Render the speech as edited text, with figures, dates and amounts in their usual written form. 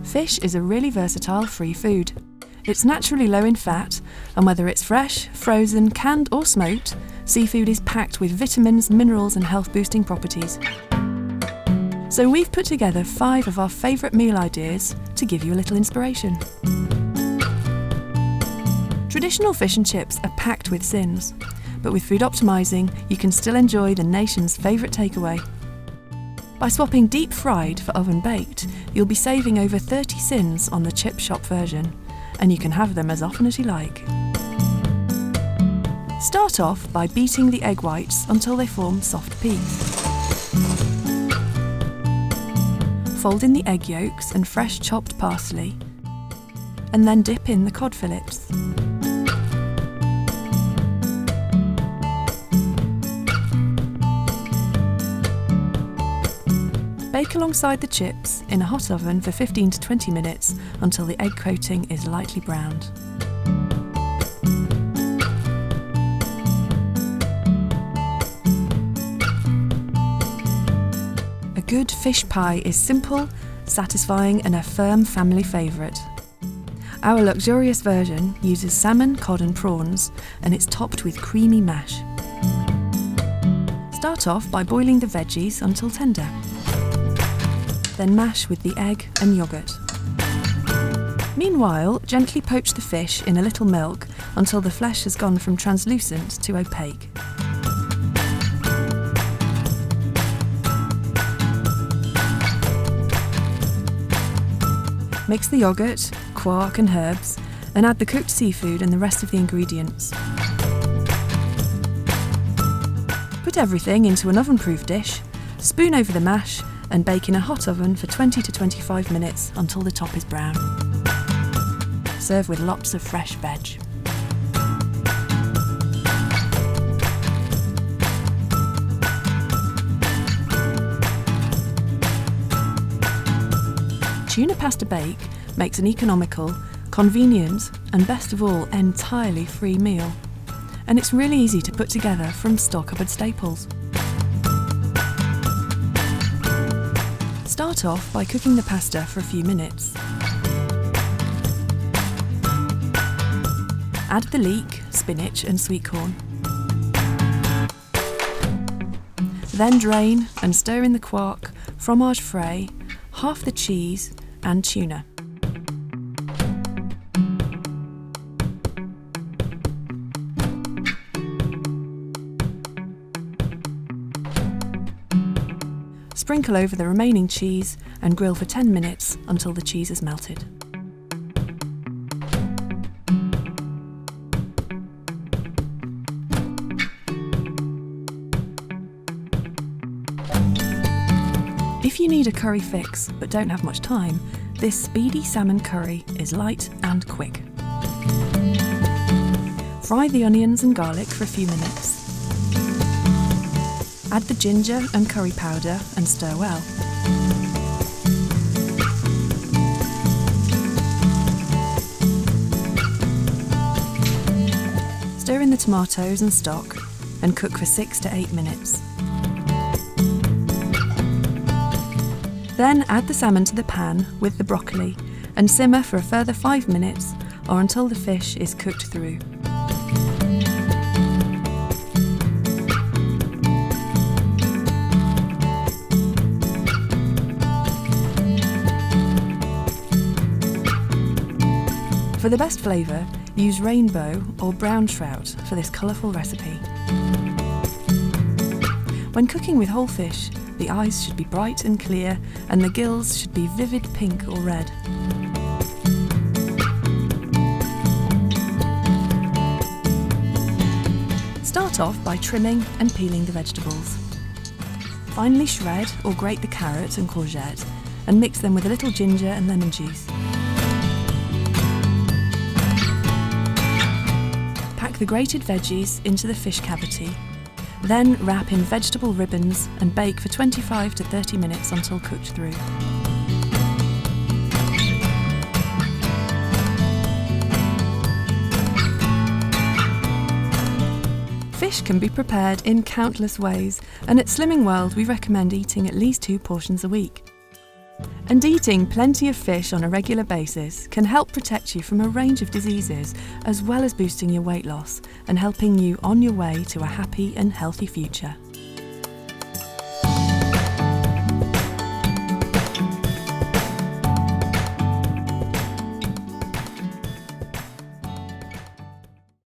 Fish is a really versatile free food. It's naturally low in fat, and whether it's fresh, frozen, canned or smoked, seafood is packed with vitamins, minerals and health-boosting properties. So we've put together 5 of our favourite meal ideas to give you a little inspiration. Traditional fish and chips are packed with Syns, but with food optimising, you can still enjoy the nation's favourite takeaway. By swapping deep fried for oven baked, you'll be saving over 30 Syns on the chip shop version, and you can have them as often as you like. Start off by beating the egg whites until they form soft peas. Fold in the egg yolks and fresh chopped parsley, and then dip in the cod fillets. Bake alongside the chips in a hot oven for 15 to 20 minutes until the egg coating is lightly browned. A good fish pie is simple, satisfying and a firm family favourite. Our luxurious version uses salmon, cod and prawns, and it's topped with creamy mash. Start off by boiling the veggies until tender. Then mash with the egg and yoghurt. Meanwhile, gently poach the fish in a little milk until the flesh has gone from translucent to opaque. Mix the yoghurt, quark and herbs, and add the cooked seafood and the rest of the ingredients. Put everything into an oven-proof dish, spoon over the mash, and bake in a hot oven for 20 to 25 minutes until the top is brown. Serve with lots of fresh veg. Tuna pasta bake makes an economical, convenient, and best of all, entirely free meal. And it's really easy to put together from store cupboard staples. Start off by cooking the pasta for a few minutes. Add the leek, spinach and sweet corn. Then drain and stir in the quark, fromage frais, half the cheese and tuna. Sprinkle over the remaining cheese and grill for 10 minutes until the cheese is melted. If you need a curry fix but don't have much time, this Speedy salmon curry is light and quick. Fry the onions and garlic for a few minutes. Add the ginger and curry powder and stir well. Stir in the tomatoes and stock and cook for 6 to 8 minutes. Then add the salmon to the pan with the broccoli and simmer for a further 5 minutes or until the fish is cooked through. For the best flavour, use rainbow or brown trout for this colourful recipe. When cooking with whole fish, the eyes should be bright and clear and the gills should be vivid pink or red. Start off by trimming and peeling the vegetables. Finely shred or grate the carrot and courgette and mix them with a little ginger and lemon juice. The grated veggies into the fish cavity, then wrap in vegetable ribbons and bake for 25 to 30 minutes until cooked through. Fish can be prepared in countless ways, and at Slimming World we recommend eating at least 2 portions a week. And eating plenty of fish on a regular basis can help protect you from a range of diseases, as well as boosting your weight loss and helping you on your way to a happy and healthy future.